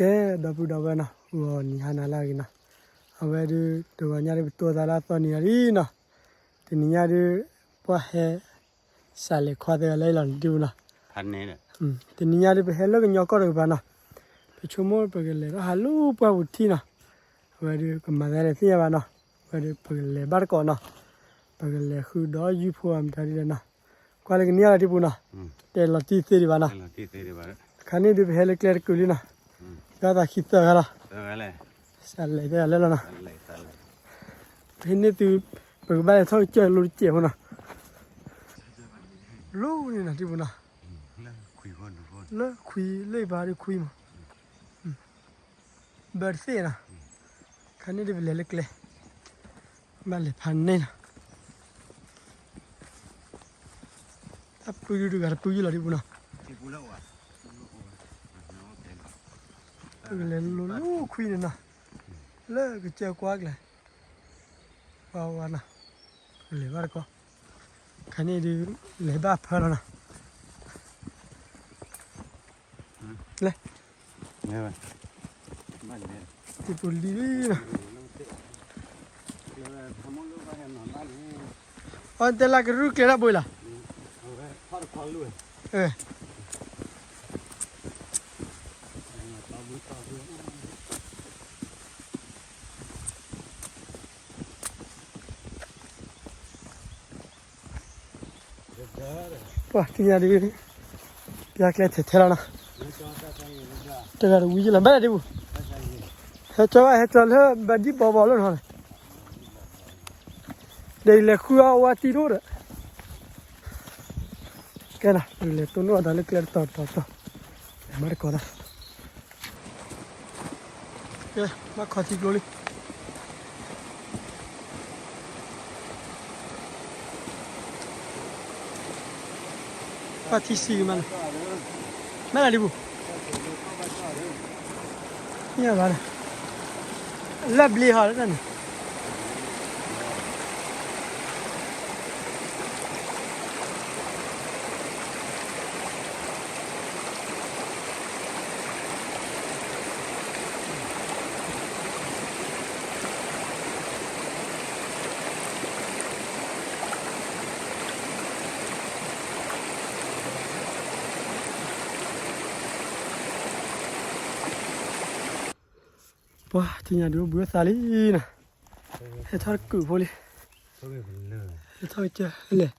ดับนะวันนี้ฮานาลากินะเอาไว้ดูตัวนี้ได้ตัวตลาดตอนนี้รีนะทีนี้ดูพอเฮสาเลขวาเดอะไรหลังดูนะพันเนี่ยทีนี้ดูไปเฮลก็ยอกก็รู้ป่ะนะไปชั่วโมงไปกันเลยฮัลโหลไปอุทินะเอาไว้ดูก็มาได้เลยที่บ้านนะเอาไว้ดูไปกันเลยบาร์ก่อนนะไปกันเลยคือดอยยูฟัวมทารีเลยนะกว่าเลยกันเนี่ยอะไรที่พูนะเดี๋ยวเราตีเสียดีบ้านะคันนี้ดูไปเฮลเคลียร์กุลีนะก็ตาคิดตัวกันละสาเลเดี๋ยวอะไรแล้วนะทีนี้ดูไปกันบ้านเขาเจอลูกเจี๊ยบนะลูกนี่นะที่พูนะเลิกคุยเลิกบาร์คุยมั้งเบอร์เซ่นะคันนี้ดูไปเล็กเลยบ้านเล็กพันเนี่ยนะถ้าปุยดูกันปุยอยู่แล้วที่พูนะเลยลูกคุยเนี่ยนะเลิกเจ้ากวากเลยว้าวนะเลยบาร์ก็คันนี้ดูเลยบ้าพอแล้วนะเลยที่ปุยดีนะอันเตล่าก็รู้แค่ละบุยละว้าที่นี่ดูอยากเล่นเท่านั้นนะแต่ก็วิ่งละไม่ได้ดูเฮ้ยจ้าเฮ้ยจ้าเลยบัดดี้บอลเลยนะเดี๋ยวเลยคุยเอาว่าตีโร่เลยแค่นั้นเลยตัวนู้นอะไรเคลียร์ต่อมาร์กก่อนนะเฮ้ยมาขอที่กลุ่มปาที่สี่มันไม่ได้ดูเนี่ยบ้านเล็บลีฮาร์ดนั่นว้าที่นี่ดูบัวสาลีนะเฮ้ยทอดกูพอเลยเฮ้ยทอดเจ้าเลย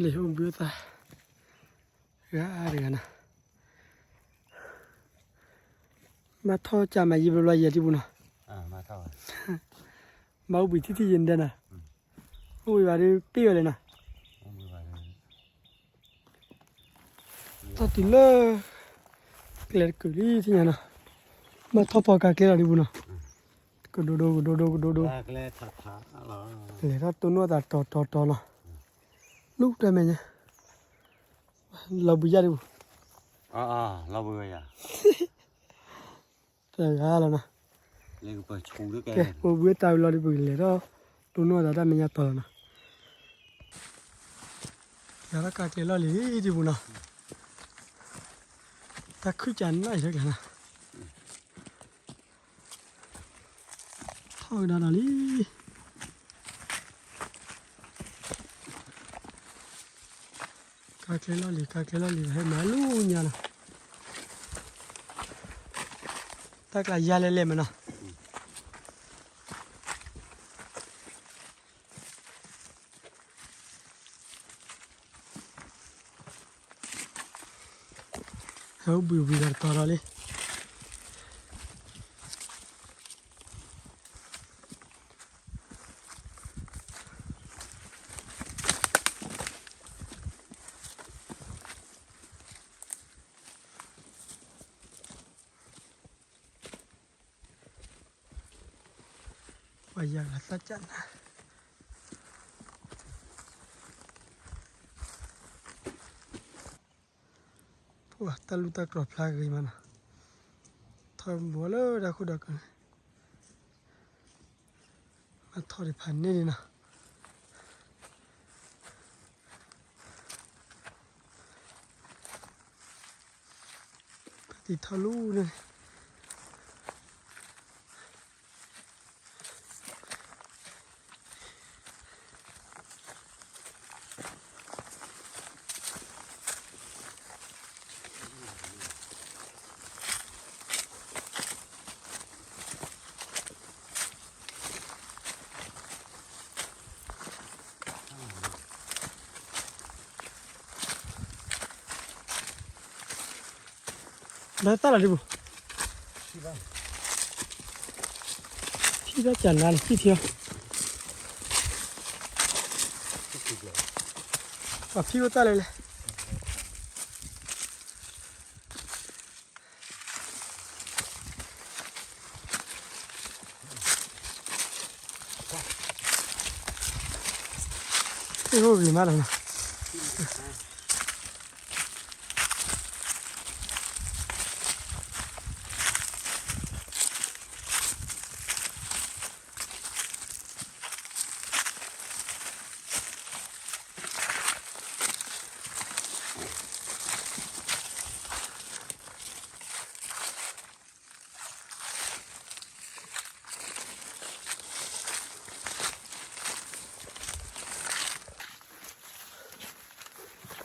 เลยผมบัวตาอะไรกันนะมาทอดจามายิบลอยยาที่บุญนะมาทอดมาอุบิที่ยินเด่นนะโอ้ยว่าดูเปี้ยเลยนะตอนที่เลิกเกลือกุลีที่นี่นะมาทอปากาเกลือดิบุนะก็ดูเกลือทับเหรอเกลือทับตัวนู้นแต่ต่อนะลูกได้ไหมเนี่ยเราบุญยาดิบุเราบุญยาแต่ยาแล้วนะเลยก็เปิดชูด้วยแกโอ้บุญตายเราดิบุเลยแล้วตัวนู้นแต่ได้ไหมเนี่ยต่อนะยาละกาเกลือเลยดิบุนะถ้าขึ้นจันไม่ใช่กันนะเท่านั้นเลยกาเกลอลีให้มาลูเนี่ยนะถ้ากลายยาเล่ๆมันนะเฮ้ยบุยกันต่อเลยว่าอย่างสัจจ์นะว้าตาลุตากรอบพลากันมานะทำบัวเลยดักกันมาทอดพันนี่นะ ติดทะลุเนี่ยแล้วตาละดิบุพี่ได้จัดงานพี่เที่ยวพี่ก็ตาเลยเลยนี่ก็ดีมากเลยนะ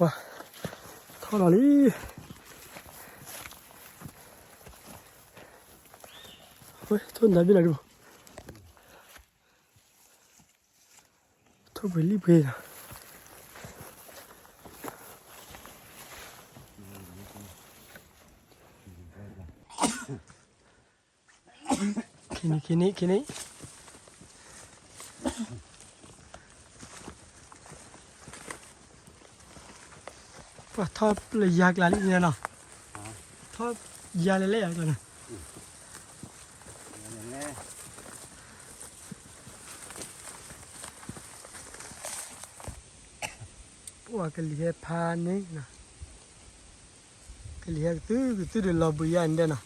ว้าเท่าไหร่เฮ้ยทุนได้ไม่ได้ดูทุนไปรีบไปนะคินี่ว่าทอดเลยยากหลายนิดเนี่ยเนาะทอดยาเละๆอย่างนั้นว่ากะเหลี่ยพานี่นะกะเหลี่ยตื้อเดี๋ยวเราบุยอันเดียนะ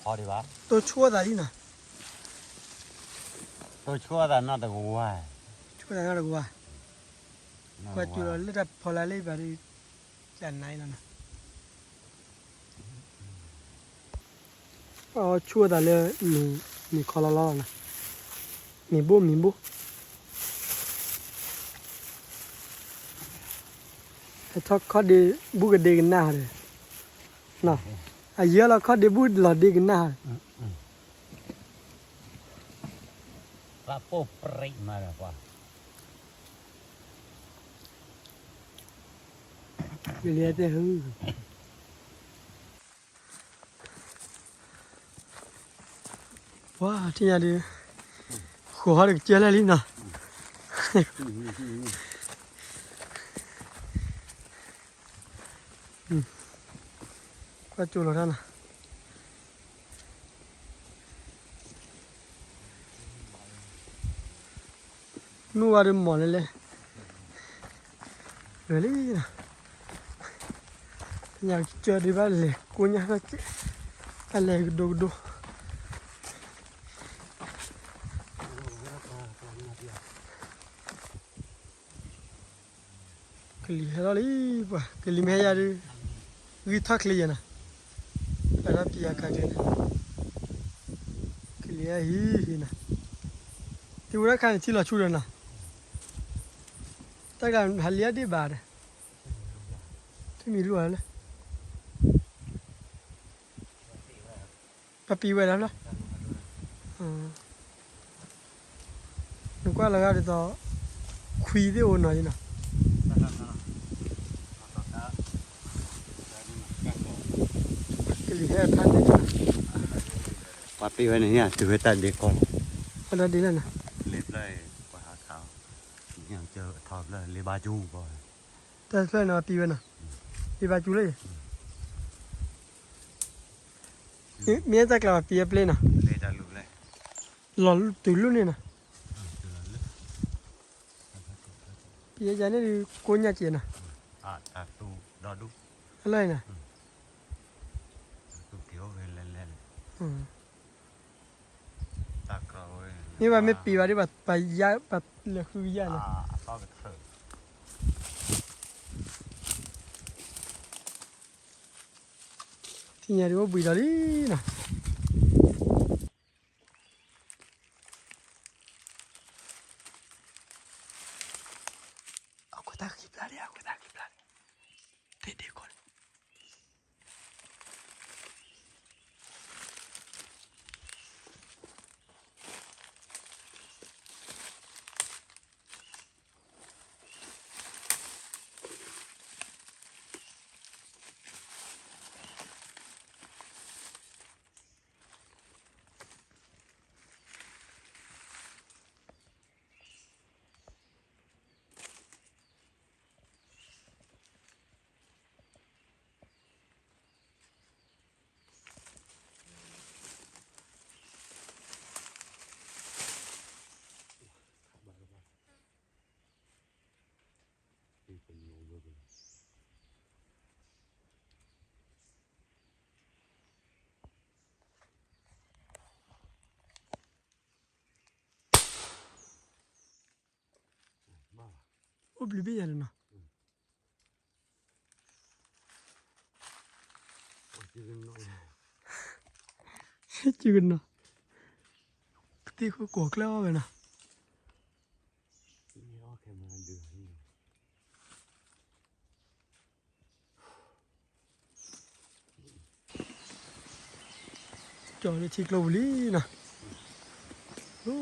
พอดีวะ ตัวชั่วตาดีนะ tôi chua là nó được hoài ชั่วตาน่ารักว่ะกว่าจุดเลือดพอละเลยแบบนี้จันไหนแล้วนะอ๋อชั่วตาเลยมีคอละล้อนะมีบุไอ้ทอดข้อดีบุกเด็กหน้าเลยเนาะไอ้เยอะเราข้อดีบุกหลอดเด็กหน้า là po prei mà là quá เรียกแต่หื้อว้าที่นี่ดิหัวเด็กเจ้าเลยนะก็จูโร่ท่านนะนู่นว่าเรื่องหมอนเลยนะอยากเจอดีบ้างเลยกูอยากจะอะไรดูกลีเฮล่ะป่ะกลีเมียดิวิทักลีนะแต่ละปีอาการเจกลีฮีนะที่ว่าการที่เราชูเลยนะแต่การฮัลลีดีบาร์ที่มีรู้อะไรปะปีไว้แล้วนะนึกว่าเราจะต่อคุยได้โอนหน่อยนะกลีเฮท่านนี่นะ qua pi vậy này nha từ cái tay để con มันได้ดีแล้วนะ lết đây qua hạt thảo nhà chờ thọp là lê ba chu rồi แต่เพื่อนเอาปีไว้นะปีบาจูเลยเมียจะกลับมาปีเปล่านะ lê ra lũ này หล่อตื่นรุ่นนี่นะปีจะนี่โกนยาเจียนะ à tu đo đúc อะไรนะ tu thiếu về lên ตากเราเว้ย นี่ว่าไม่ปีว่าที่แบบไปย้ายแบบเหลือคือยานะ ก็กระเถิบ ที่เนี่ยดูบุยดาลีนะเอากระตากขีบลาดิเอากระตากขีบลาดิเด็กๆก่อนโอ้บลูบี้อะไรนะจืดนะที่เขากลัวกล้าไปนะจอดที่กลบุรีนะโอ้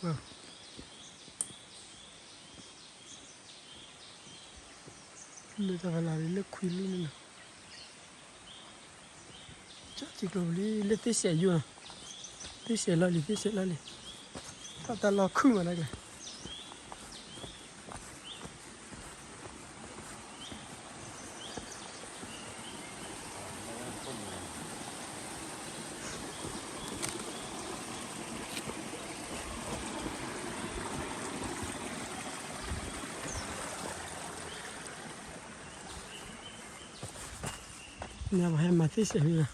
ว้าวเลยจะเวลาเลือกคุยลุ่นนะจอดที่กลบุรีเลือกที่เสียอยู่นะที่เสียแล้วหรือที่เสียแล้วเลยถ้าตลอดขึ้นมาได้กันเนี่ยมาให้มาที่เสียอยู่นะ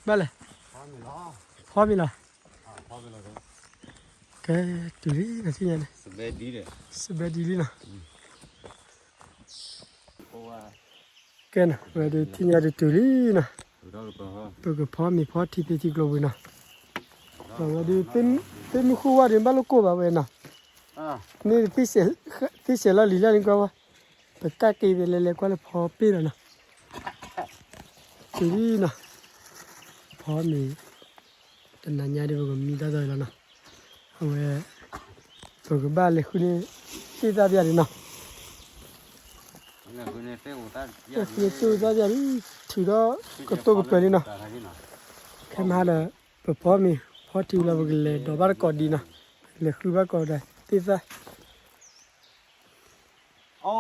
บ้าเลยพร้อมมีเหรอแกดูดินะที่เนี่ยสบายดีเลยนะแกนะมาดูที่เนี่ยดูดินะตัวก็พร้อมมีพอที่ที่กลบุนะมาดูเต็มคู่ว่าเดี๋ยวบ้านลูกกูแบบเว้ยนะนี่ที่เสียแล้วหรือยังก็ว่าไปใกล้กี่เวลาเลยก็เลยพอปีแล้วนะดูดินะพอมีแต่นั่นยาดีกว่ามีได้ด้วยแล้วนะเอาไว้ตัวก็บ้านเลยคุณนี่ที่ตาเดียร์นะคุณนี่ตัวตาเดียร์ถือว่าก็ตัวก็เป็นนะแค่มาแล้วพอมีพอที่เราไปเลยดอกบาร์ก็ดีนะเลยคือว่าก็ได้ที่ซะโอ้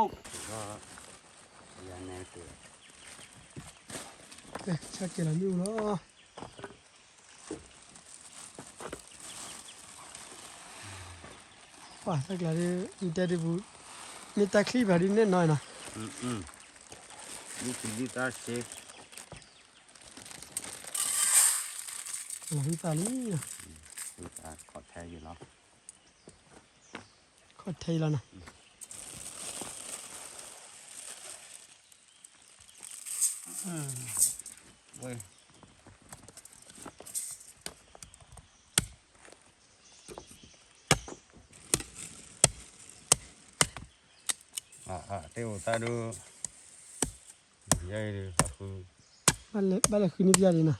ยังไงตัวชักเกลือมีอยู่เนาะว้าสักแล้วนี่แต่ดิบุนี่ตะคลีแบบนี้แน่นอนนะนี่คือลิตาเชฟหลังตานี่ลิตาขอแท้อยู่แล้วขอเทแล้วนะเว้ยเที่ยวตาดูใหญ่เลยคือบ้านเลยคืนนี้พี่เลยนะ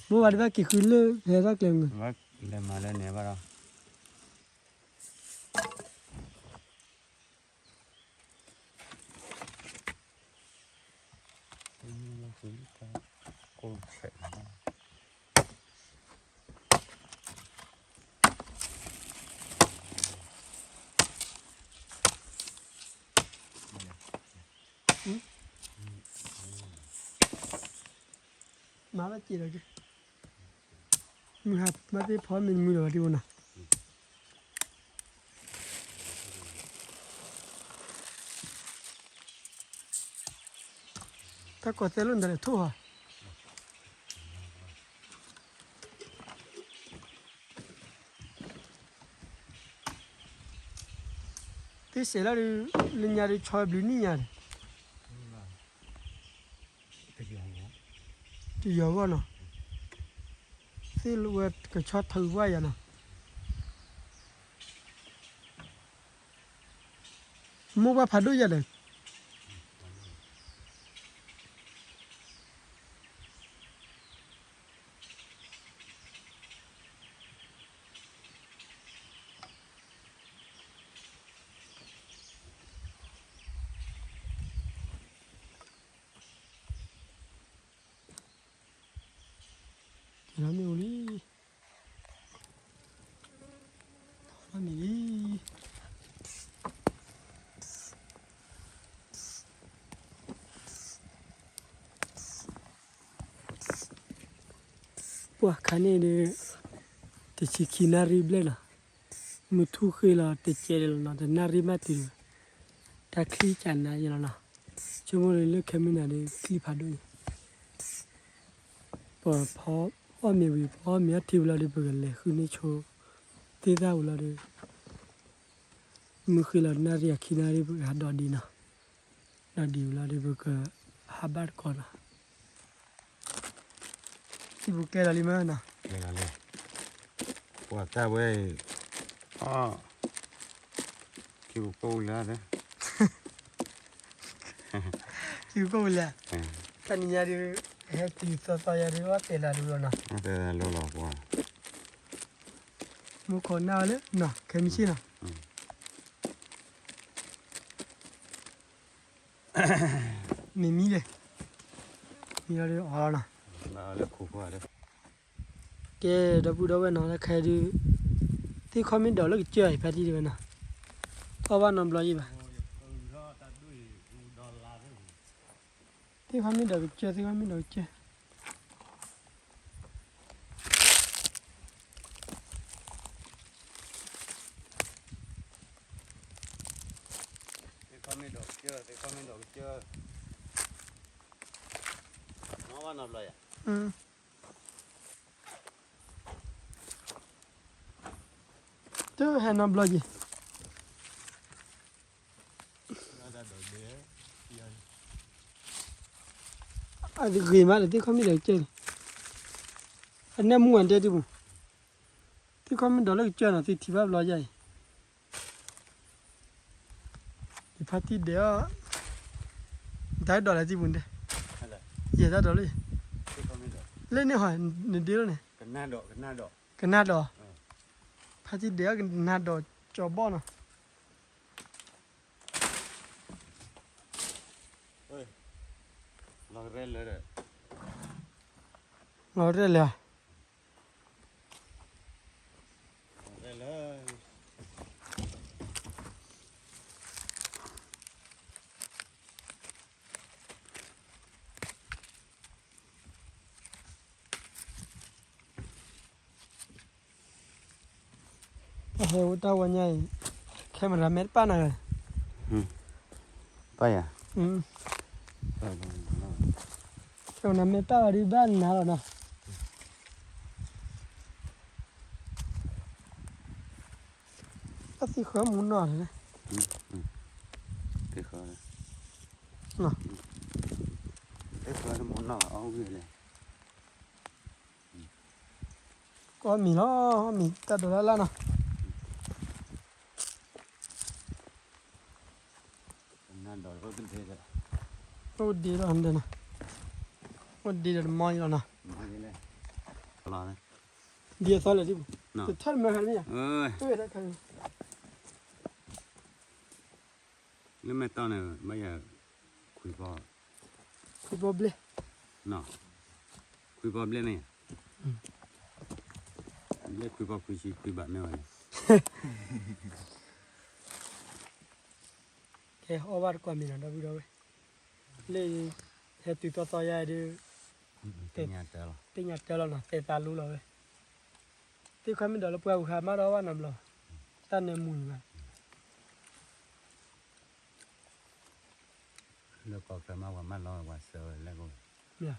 เมื่อวานว่ากี่คืนเลยเฮียรักเลยมั้งว่าเล่นมาเล่นเนี่ยบ้างกูเฉยมาว่าจีเลยมึงหัดมาที่พร้อมมึงมือหรอที่วันน่ะ ถ้าก็เซลุนเดลทั่วที่เสร็จแล้วลินยาดิชอยบลินี่ยา cái gì hả ที่ยาวก็เนาะที่ลูกก็ชอบถือไว้อะเนาะมุกว่าพัดด้วยยังไงแล้วมีอุลีแล้วมีพวกคันนี้เนี่ยที่ชิคินารีบเลยนะมุทุกข์เลยที่เจริญนะแต่นารีมาติร์ถ้าคลีจันนะยันนะชั่วโมงเลยเลือกแค่ไม่นานเลยคลีพัดด้วยพอมีวิพอมีที่เวลาเดือบกันเลยคือในโชว์ที่ได้เวลาเดือมือคือเรานารีคินารีบกันดอดีนะดอดีเวลาเดือบกันฮับบาร์ก่อนนะที่บุกเกลาลิมานะ đây là đây quả ta với kêu cô ra đấy คิวก็เลยกันยาดีเฮ้ตีสอยาดีว่าเตลาดูแล้วนะ đây là lô lò quả มุขคนน่าเลยนะแค่ไม่ใช่นะมีเลยมีอะไรอ๋อนะ là lớp khủ quả đấy แกดับบูดับเว้นนะแล้วใครดูที่คอมเมนต์เดี๋ยวแล้วก็เจอไอ้แพทย์ดีเว้ยนะเพราะว่านอนบลอยป่ะที่คอมเมนต์เดี๋ยวก็เจอที่คอมเมนต์เดี๋ยวก็เจอ thì comment được chưa thì comment được chưa nó vào nộp lại à อืมเจอแฮนนอนบลอย nó ra đổi đĩa à thì gửi mà thì không biết được chơi anh em muốn chơi thì bụng thì không biết đó là chơi nào thì vào lo vậy thì phát đi để đái đó là gì bụng đấy hay là giờ ra đó đi thì comment được lên này hỏi nên đi này cái na độ cái nát đó phát đi để cái nát đó cho bò nó ơi lò rê lên rồi nó đây là lò rê lên heo tao qua nhai khi mà làm mét pa này bay à ừ bay khi mà làm mét pa đi bán nào rồi nè cái gì khó muốn nọ này cái khó đấy nọ cái khó nó muốn nọ ông gì này có mì nó mì ta đồ la nè na đổi với bên thế rồi ô đi rồi anh đây nè ô đi rồi mỏi rồi nè nói thế này lò đấy đi sao lại đi nọ thì thật mà hả nhỉ ơi tôi đã thấy nếu mẹ tao này bây giờ khui bò cái bò bê nọ khui bò lên này lên khui bò khui chi khui bạn này cái ô bát qua mình là đâu đâu lên hết từ to to ra đi cái nhà tao là cái nhà chơi là tê ta lú rồiที่เขาไม่เดือดเราเปล่าขามาเราว่าน้ำเราตั้นในมุ้ยมา แล้วก็เคยมาว่ามันร้อยว่าเสือแล้วก็ เนี่ย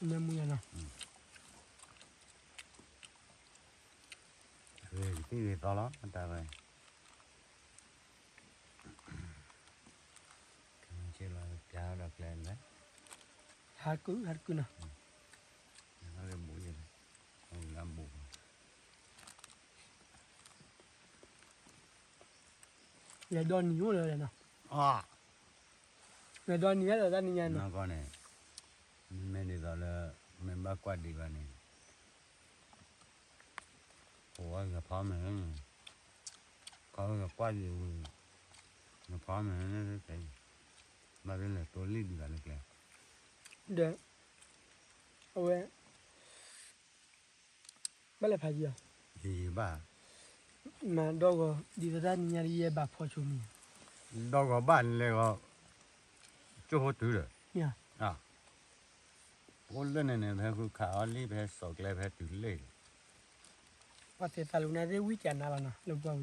เนี่ยมึงยังเนาะ ที่ต่อแล้วมันแต่ไปเชื่อเราเจ้าดอกแรงนะ hạt cứ nè nó lên mũi vậy không làm bụng là đòn nhiều rồi nè là đòn nhiều rồi đòn nhiều nè nó con này mình đi đó là mình bắt quạt đi vào này ủa gặp phá mình có gặp quạt gì gặp phá mình nó cái mà đây là tôi lên vào được là để ôi bắt lại phải gì à gì bà mà đâu có đi ra nhà đi bà phò chú mình đâu có bạn này có chỗ hốt thứ rồi nha à ôn lên này phải cứ khảo lý phải sọc lại phải tự lên có thể ta lúc này đi quý chả nào nè lúc bao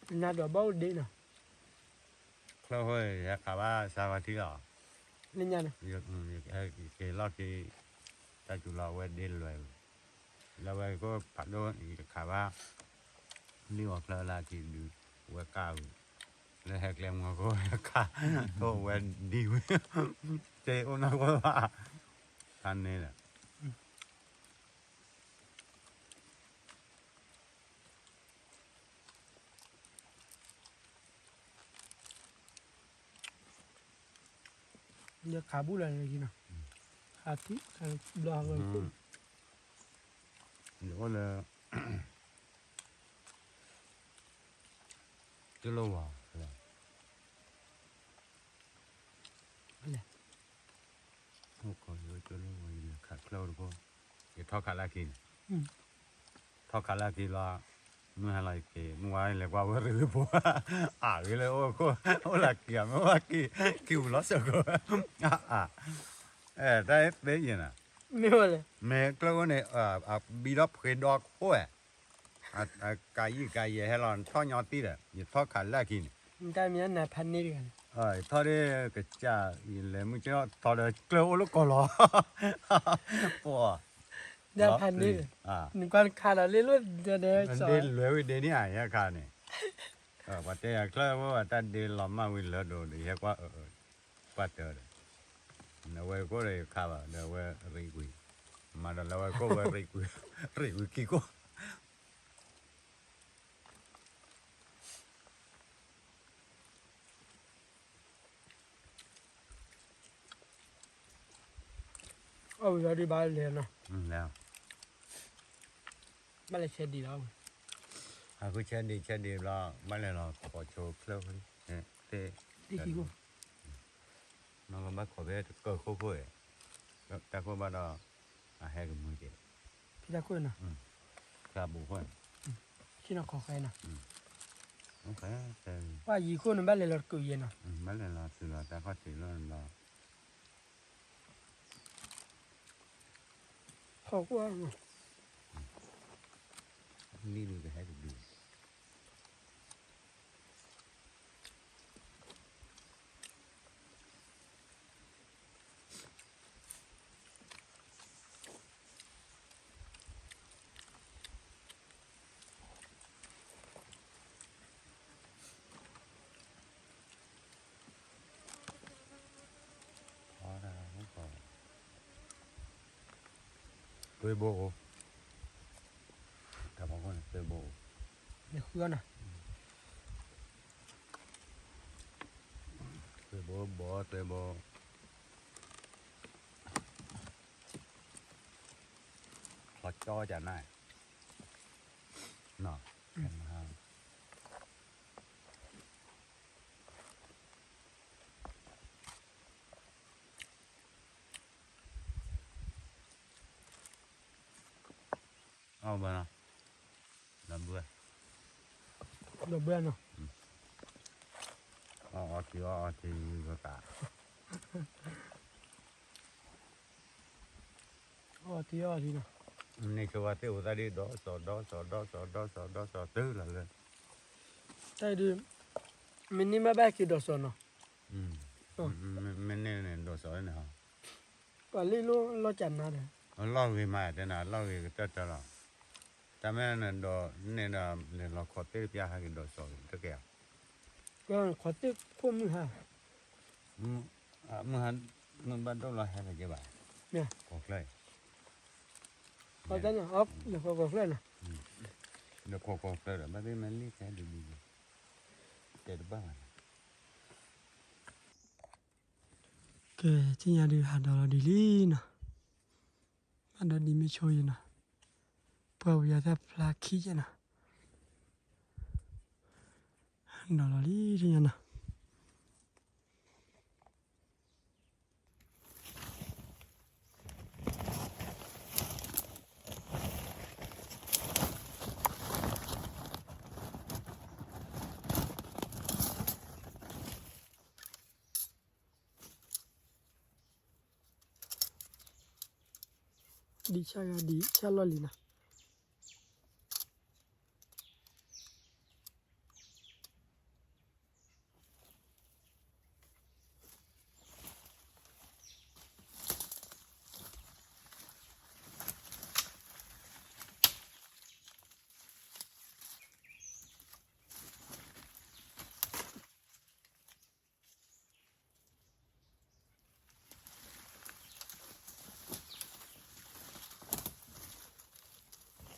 nà đồ bao đi nè Lâu rồi khảo ba sao mà thứ đó lên nhà nè việc cái lo cái ta chủ lo quên đi rồi là vậy có phản đối khảo ba lưu học là chỉ được quên cao là hẹn làm ngồi có cả có quên đi chơi ôn nó có ba anh này là giờ khá bù lại gì nè khá tí khá lo rồi đó là chưa lâu à Vale. không có rồi chưa lâu rồi khá lâu rồi cô cái thọ khá là kín Ừ. thọ khá là kín là mua hay là cái mua là qua bữa rồi bố à cái là ô cô ô là kia mà kêu nó sợ cô đây đấy gì nè mấy hồi này mẹ cái này bị đắp cái đọt thôi cái gì hay là thọ nhỏ tí đấy thọ khá là kín người ta mới nè pan đi rồi thọ đấy cái cha là mình cho thọ đấy cái ô lúc có lo bố nè pan đi rồi à mình quan khá là lên luôn giờ đểมัน sợ เดินเหลือวิเดนี่อ่ะยาคาเนี่ยว่าแต่คลาว่าแต่เดินล้อมมาวิเลโดดิเฮกว่าปัตเตอร์นะเว้ยก็เลยคาบะนะเว้ยริกุยมาดแล้วเว้ยก็เว้ยริกุยกิโก ôi giờ đi ba liền nè แล้ว ba lại xe đi đâu คือเช่นดีรอมาเลยรอขอโชว์เครื่องเนี่ยเตะ đi kì cô น้องก็มาขอเวทเกิดโค้ยแต่คนบ้านเราให้กับมือเจ็บ พี่ta quên nè กาบุคน khi nào khó khăn nè โอเคแต่ ว่าgì cô nó ba lại lọt cười gì nè มาเลยรอสื่อรอแต่เขาสื่อรอ khó quáนี่ดูจะให้ดู tôi bộ cả bọn con tôi bộ để khưa nè tôi bộ họ cho chả này nọ ông bà nào làm bữa đồ bên nè thì có cả อ๋อที่นะ นี่ชัวร์เตี้ยวตาดีดอตื้อเลย แต่ดูมินิมาแบกกี่ดอกสนเนาะ ไม่เนี่ยดอสอยเนี่ยฮะ ก็ลีลูเราจันนะเด้อ เล่าวิมาแต่น่ะเล่าวิก็จะละแต่แม่เนี่ยดอเนี่ยเนี่ยเราขอเตี้ยพิจารณาดอสอยตะเกียบ ก็ขอติ๊กพุ่มฮะ มันบ้านต้องรอให้อะไรเจ้าบ่าว เนี่ย ขอเลย เขาจะเนี่ยอ๊อฟเดี๋ยวเขาก็เพื่อนนะ เดี๋ยวขอเลยแต่ไม่ได้มันรีบแค่ดูดีเกิดบ้าง ကဲချင်းရတဲ့ဟာတော့ဒီလီနော်အဒဒီမချိုးရနော်ပေါ်ရတဲ့ဖလာခီကျနော်နော်လီချင်းရနော်ဒီချာရဒီချာလော်လီနာ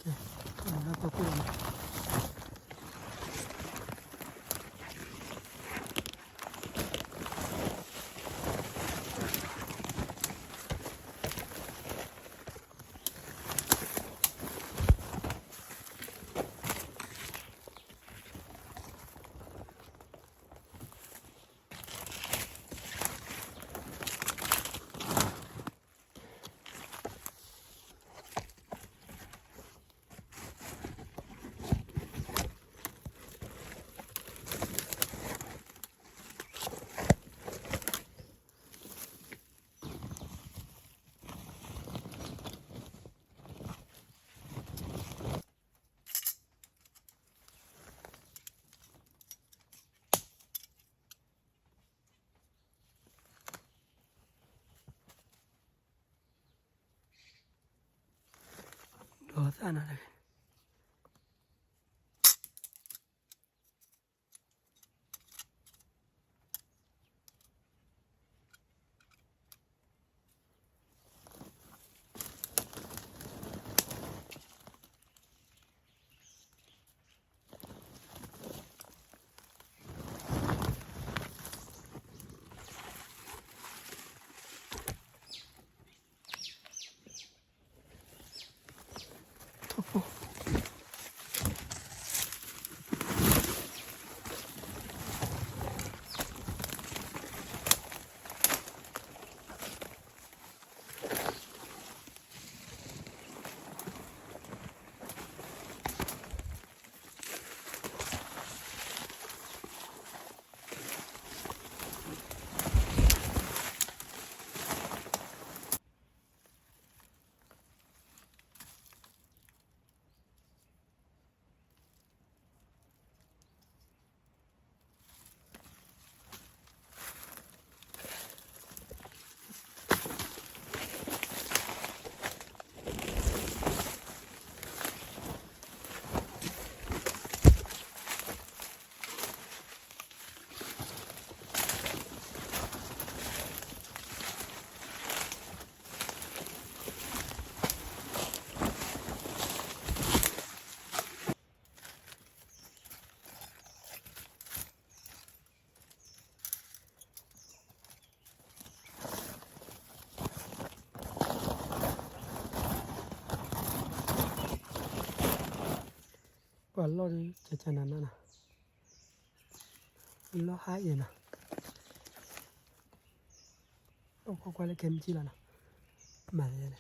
ကဲထောင်းလာပပူနော်ဒေါ်သနာလေก็လော်ဒီချချနာနာလောဟာရနာတော့ခွာလေကမ်ချီလာနာမာလေလေ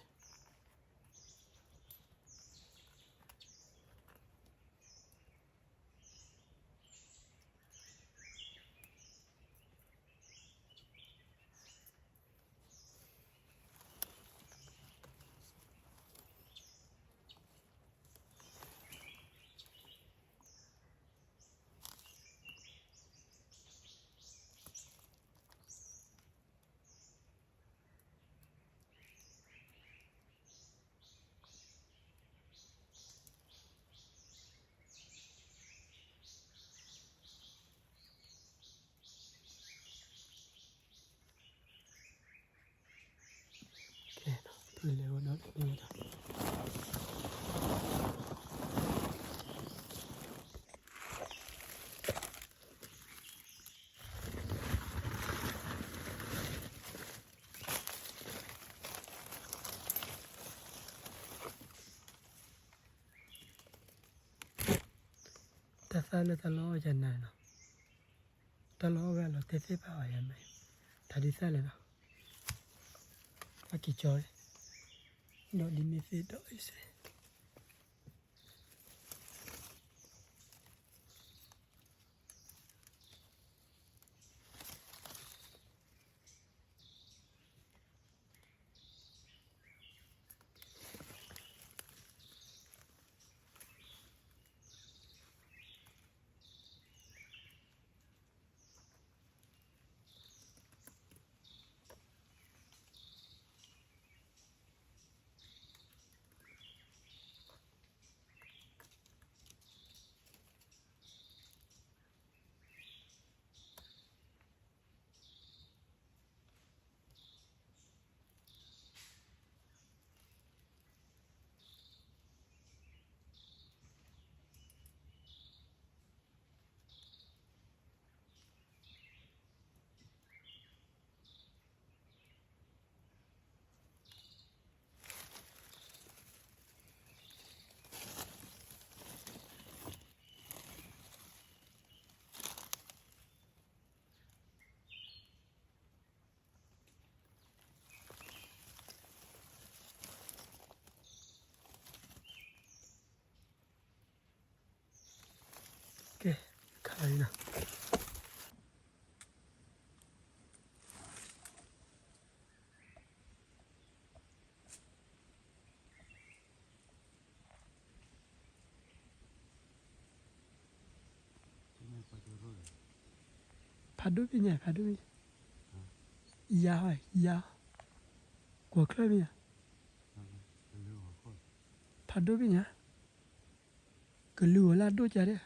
တွေ့လေဘောနော်ဒီမှာတဆာနဲ့တလောရနေနော်တလောပဲလို့တစ်စစ်ပါရမယ်ဒါဒီဆက်လေနော်အကီကျော်နော်ဒီမီစစ်တော့အစ် ကဲခိုင်းနော် ဖတ်ဒုပညာဖတ်ဒုယာဟယာကိုခရမီဖတ်ဒုပညာကလူလာတို့ကြတယ်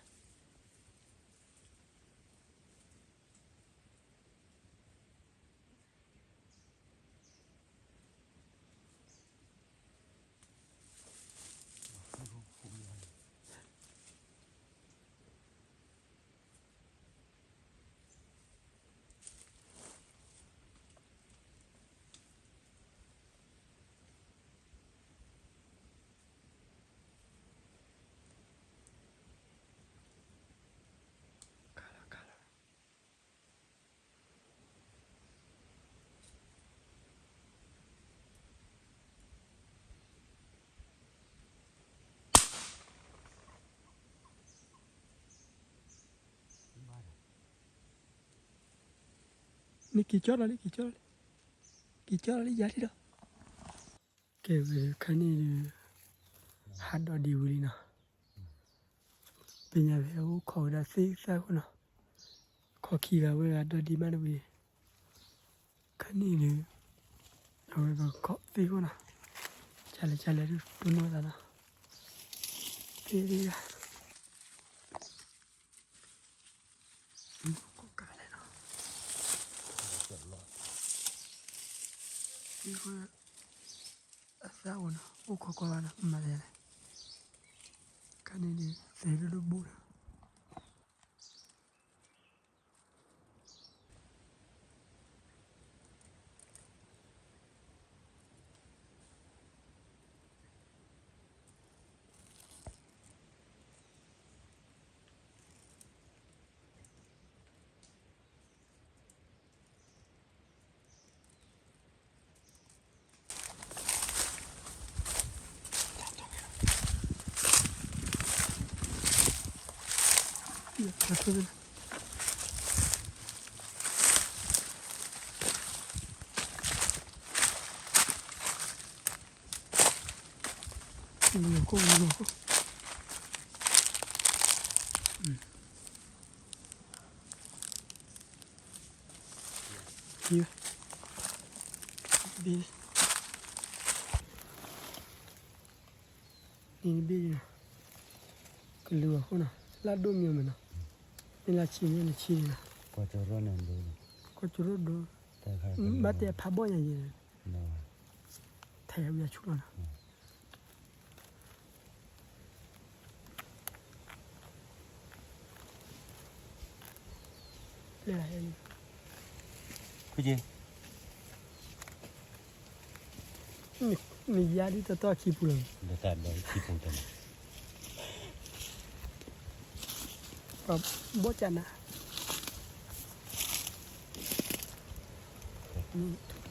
นี่กี่จอดแล้วกี่จอดแล้วยาที่ดอกเก็บคันนี้ฮัดดอดีวุลีนะเป็นยังไงโอ้ขอได้สิสักคนนะขอขี่กับเวลาดอดีมาดูคันนี้เอาไปขอสิคนนะจัลดูดูโน่นนะเดี๋ยวဒီကအစားဝင်ဟုတ်ခေါ်ခေါ်လာမှလည်းခဏနေသေလို့ဘူး Bakın. Loco. Hier. Bir. Ini bir. Keluar kau nak. Lado ni mana? Ini lah cini ni cini lah. Kau curut ni dulu. Kau curut dulu. Mati apa boy yang ni? No. 太阳也出来了。来来，不行，你压力都到起不了。那咱们起步的嘛。不讲了。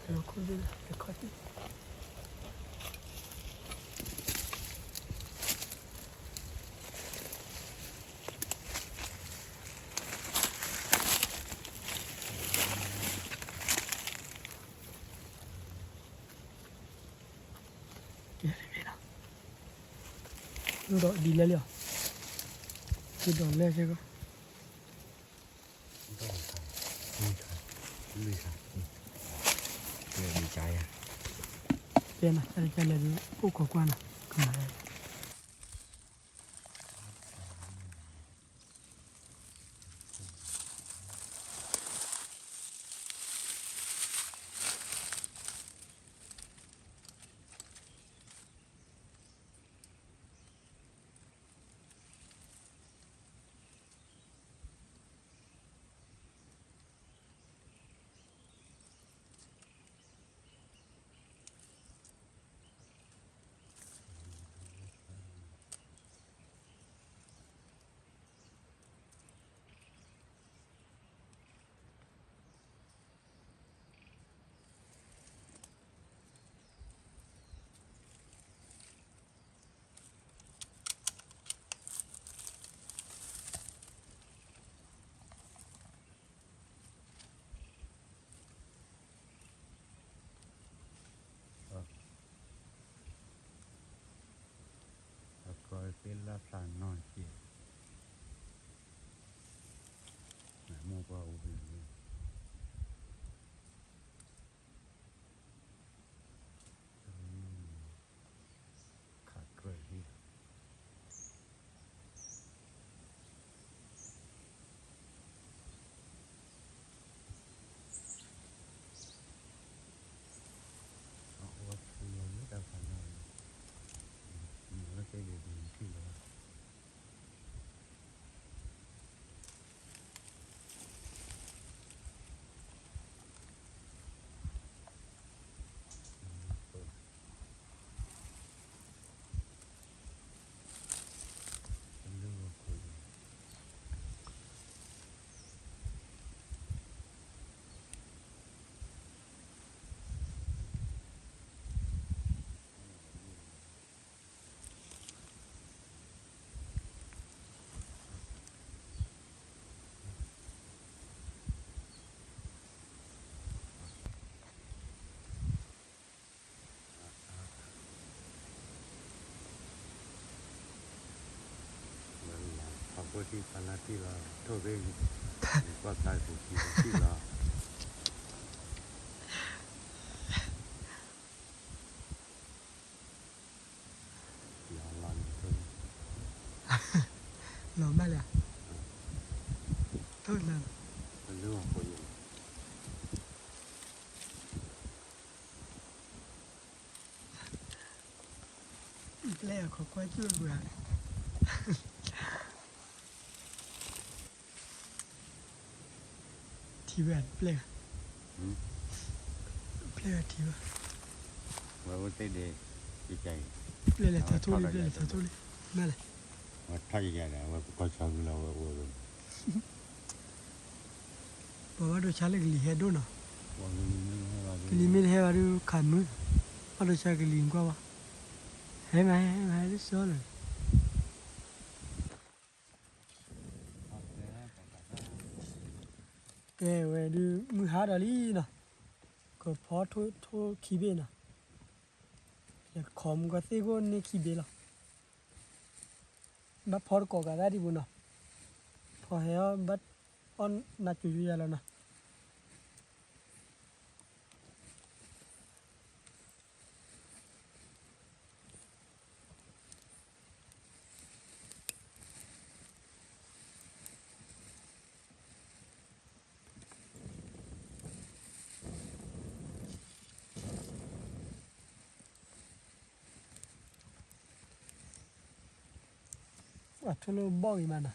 然后控制了，靠近。đó đi lên liao cái đó lên cái đi trái à? bên này đây là ô có quan à cầm này Coi cái lá sàn non kia mua qua ô bình luôn khá cười đi ô thì nó đâu phải là nó cái gì thì là có đi phải là đi là thôi cái qua tay của chị đi là làm thôi nó mà là thôi là lưu học của gì lẽ có quá chưa vừa thì về lẽ lẽ thì và có thể để đi chạy lẽ là thật thôi lẽ là thật thôi mà là và thay ra là và có sao là và bảo đồ chả là cái gì hết đâu nào và cái gì mình hay vào đồ khám mưa bảo đồ chả cái gì qua vào hay mà rất số rồi cái về đồ mưa hát ở đi nào có phó thôi khí bên nào khom cái gì cũng nên khí bên nào bắt phó có cái gì buồn nào phó hay bắt on nát chui ra rồi nào ว่าทุลบ่อยมันนะ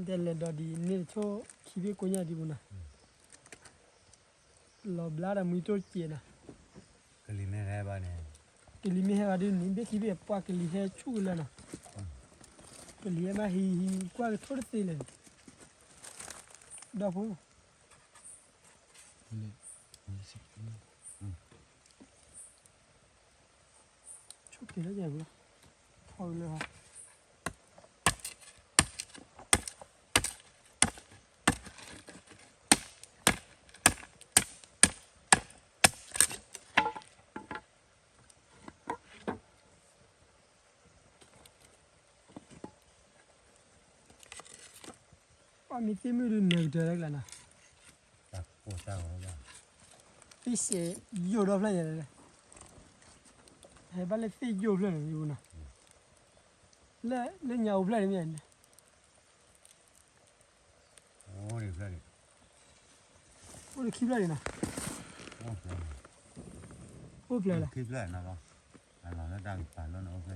เดลดอดีนี่โชคีบีกุญญาดีบุนะลอบลาดมุยโตเจียนะ ကလေးနဲ့လည်းပါနေ กลีมีเฮวาดีนี่เบคีบีปากลีเฮชูแล้วนะกลีมาฮีกว่าทอดตีเลยดอกพูชุบตีแล้วใหญ่บุพอเลยฮะว่ามีที่มือดูเนื้อเจอแล้วนะ ตักโอ้เจ้าแล้วว่า ที่เสียอยู่รอบเลยเลยเฮ้ยบ้านเล็กที่อยู่เลยอยู่นะเล่นยาวเลยเนี่ย โอ้ดิเพื่อน โอ้ยคลิปเลยนะ โอ้เพื่อน โอ้เลยละ คลิปแรกนะครับเราแล้วดังผ่านแล้วนะโอเค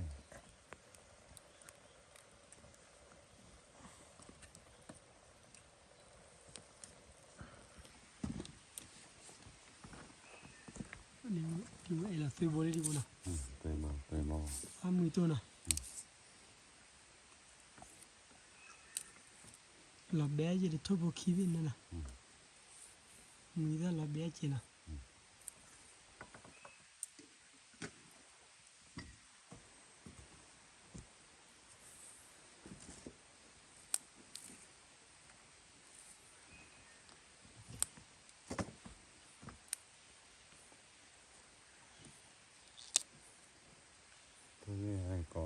นี่ดูไอ้ละซื้อบริดีบุนะ เตยมา อามือตัวนะหลับแบ๊จะได้ทบคลิปนั่นนะมือถ้าหลับแบ๊จีนะตัวนี้ไอ้ก็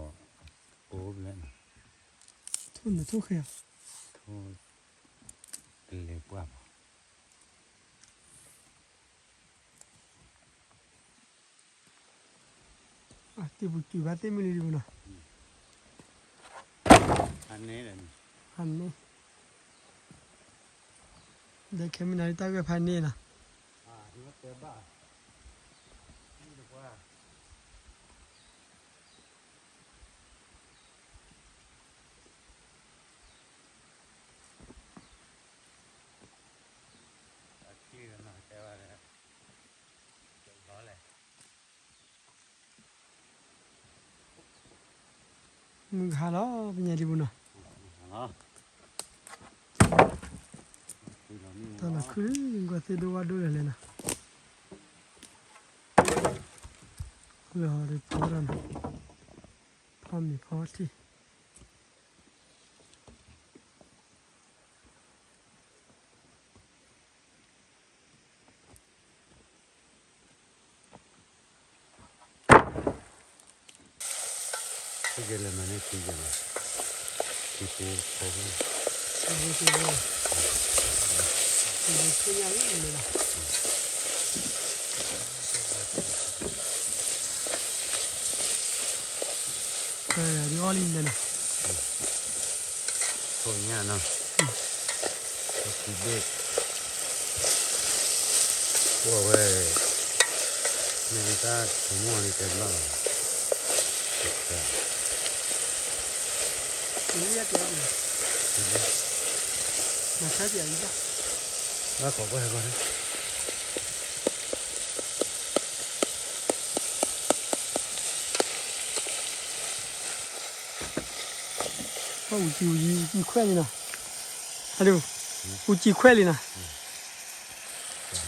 โอ้แล้วนะ ทุนนะทุกข์ครับ ทุกเล็กกว่า อ่ะที่บุตรบ้านเต็มเลยดีบุนะ อันนี้เลย อันนี้เด็กแค่ไม่นานตาก็พันนี่นะ ที่ว่าเตยบ้านี่ดีกว่าที่กันหน่อยแต่ว่าเนี่ยร้อนเลย มึงหาแล้วเป็นยังดีบุนะตอนนั้นคือก็เสียดูว่าดูเลยนะเพื่อหาได้พอแล้วนะพอมีพอที่ que le manejo y ya tipo como di olin dana soñar no si ve pues me está como ni que no ini ya tiap ni masa dia ida nó có cái gì có uji khoe ni na alo uji khoe ni na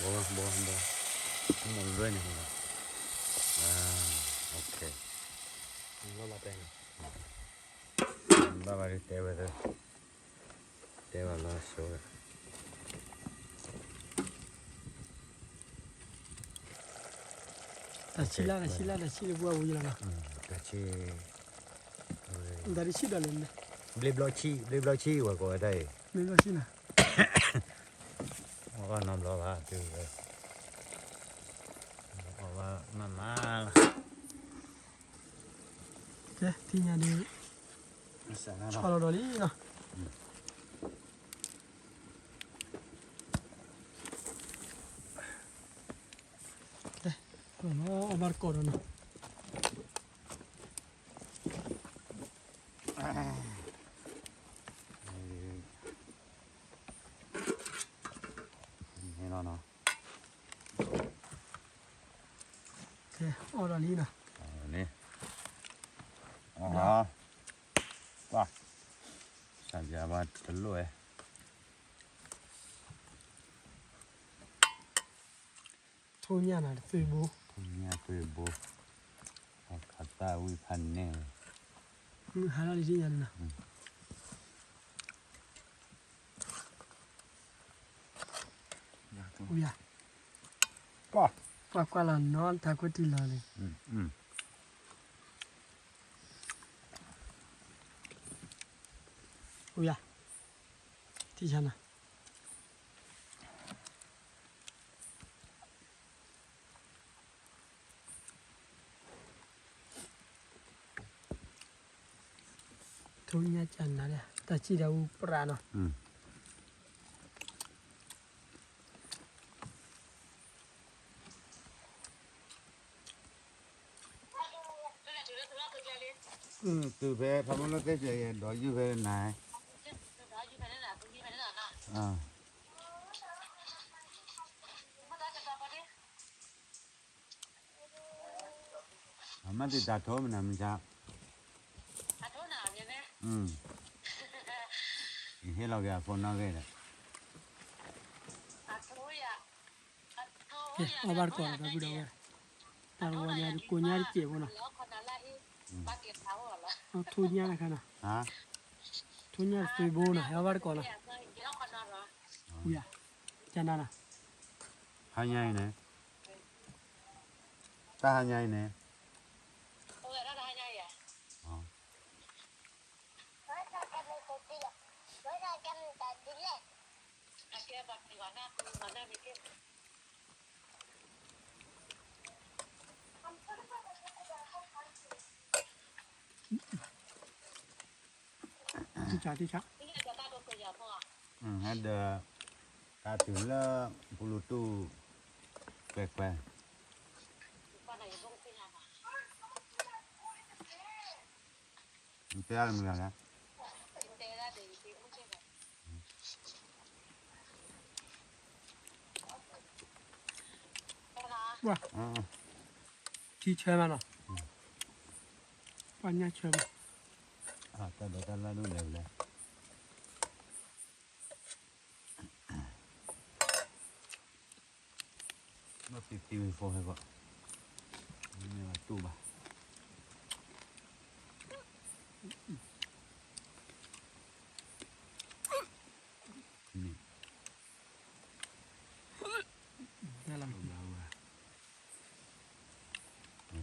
bố một đôi này ok เป็น บ้าไปเตะไปเลยเตะไปแล้วโซ่ แต่ชิลาแต่ชิลบัววิ่งแล้วนะ แต่ชี แต่ดิชิดอะไรเนี่ย บลิบล็อกชีว่าก็ได้ ไม่รู้ชินะ ว่าน้ำร้อนละดูเลยว่ามันมา เจ้ที่เนี่ยดี สั่งนะ ชอลดอลี่เนาะเจ้เราเนาะบาร์โกดเนาะ นี่เนาะ เจ้ออดอลี่เนาะ นี่อ๋อว้าสัญญาว่าจะรวย ทุนยานะซื้อบู คุณเนี่ยคือโบขัดตาวิพันเนี่ย หาเราดิชิยานะอุ้ย ก็ กว่าละนอนทากุติลาเลย อุ้ยที่ฉันนะทุนยาจันนะเนี่ยแต่ชีดาวปราเนาะtừ về thằng nó cái gì đó như về này à mà thì đã thôi mình làm sao thế là cái phone nó cái này เอาบาร์ก่อนนะพี่ดาวตารวันยากูญาติเจ็บวะนะเอาทุนยานะค่ะนะ hả ทุนยาซื้อบูนะเอาบาร์ก่อนนะอุ้ยจันนะ hai nhai này ta hai nhai nàyที่ชัก ada ta tưởng là bluetooth quẹt quẹt thế là mình làm đấy ว่า ที่เชื่อมันเหรอปัญญาเชื่อมัน ta để ta la đuôi đều này nó tiêu phô hay vậy nhưng mà tu bà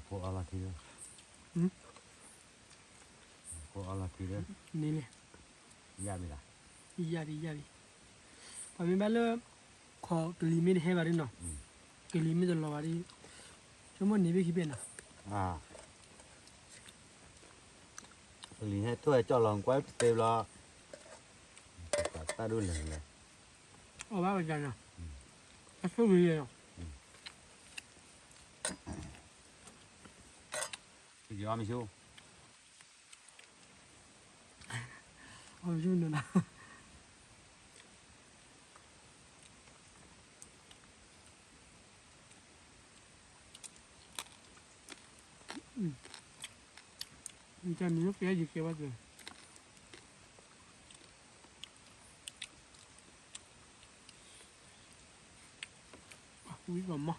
cô ala kia cô ala kia นี่เลย ya bị là ยาดีพอมีแบบเริ่มขอกลีมิดให้บาริเนาะกลีมิดตัวเราบาริชั่วโมงนี้ไปคิดเป็นอ่ะ à lý hết thôi cho lòng quái tiêu lo ta đuôi lửa này เอาบ้าไปกันเนาะก็สู้ดีเนาะ cái gì mà chú เอาชุ่มเนาะมันจะมีลูกเปียอยู่เกี่ยวกับอุ้ยก่อนมั้ง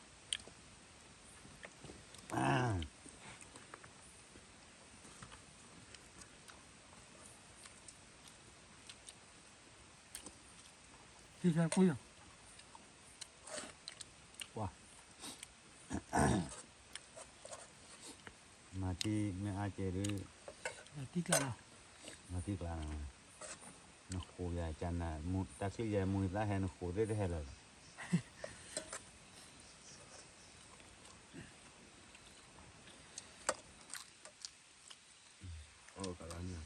à ที่จะคุยอ่ะ mà chi mẹ ai chơi đi ที่กันอ่ะ mà tí là nó khổ dài chăn là một ta cứ dài mùi ta hay nó khổ đấy hay là cả là nhiều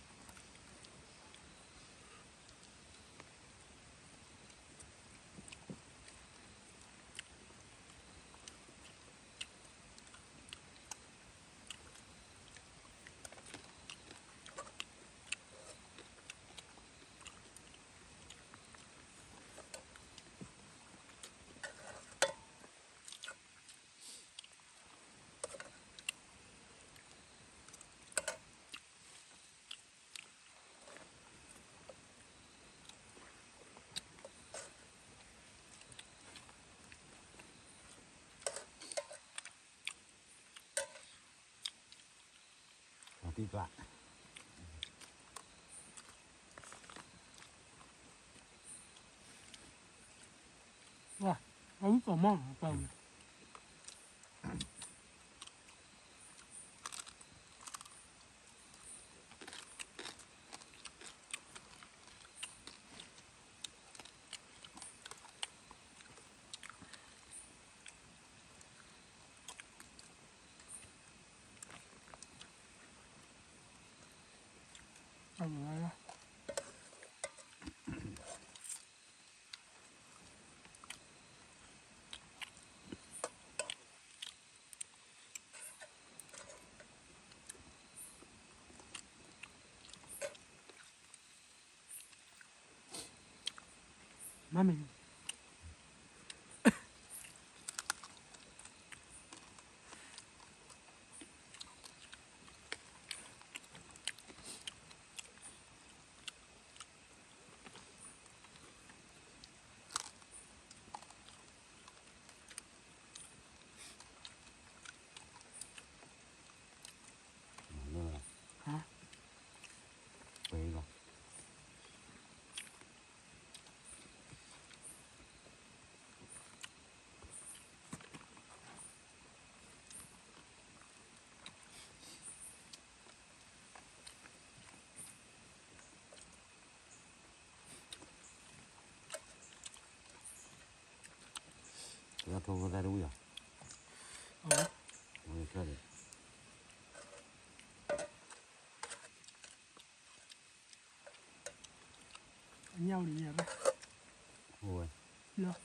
mà tí lại ว่าเอาลูกต่อมองเปล่าเนี่ย เอาอย่างไรล่ะมาไม่ nữa là ฮะ quế rồi แล้วโทรได้รู้ยัง เอาละ ไม่เคยเลย อันนี้เอาดีเนี่ยปะ โอ้ย เนาะ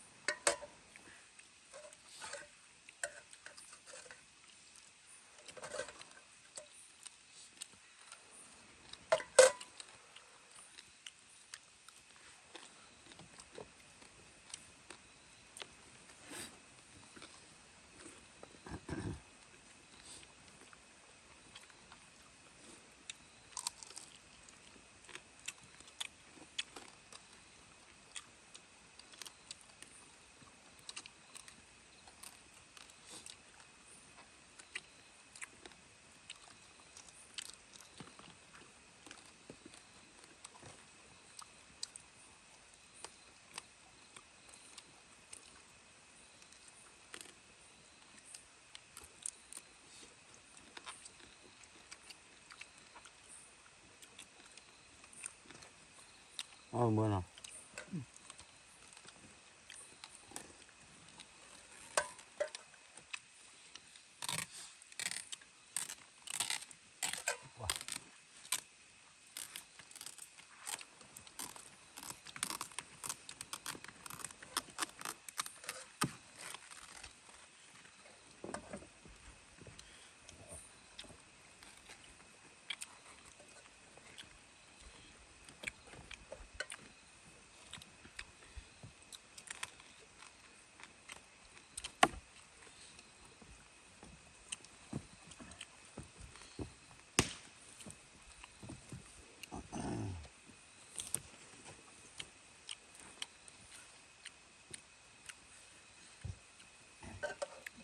bữa nào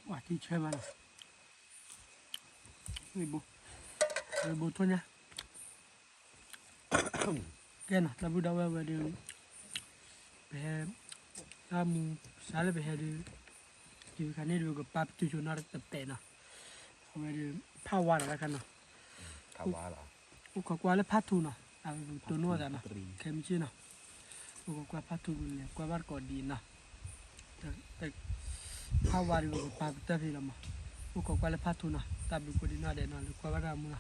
ว่าที่เชื่อมันไม่บุไม่บุตัวเนี่ยแกน่ะแต่บุดาวเวเดียวแบบ他们啥了别还的，就看那个把就就那的白呢，后面的怕挖了看呢， ถาวาเหรอ 我搞过来怕土呢，啊，多诺的呢，看不见呢，我搞怕土了，搞把搞地呢，แต่怕挖的我怕不得了嘛，我搞过来怕土呢，但不过的那的呢，搞把它么呢。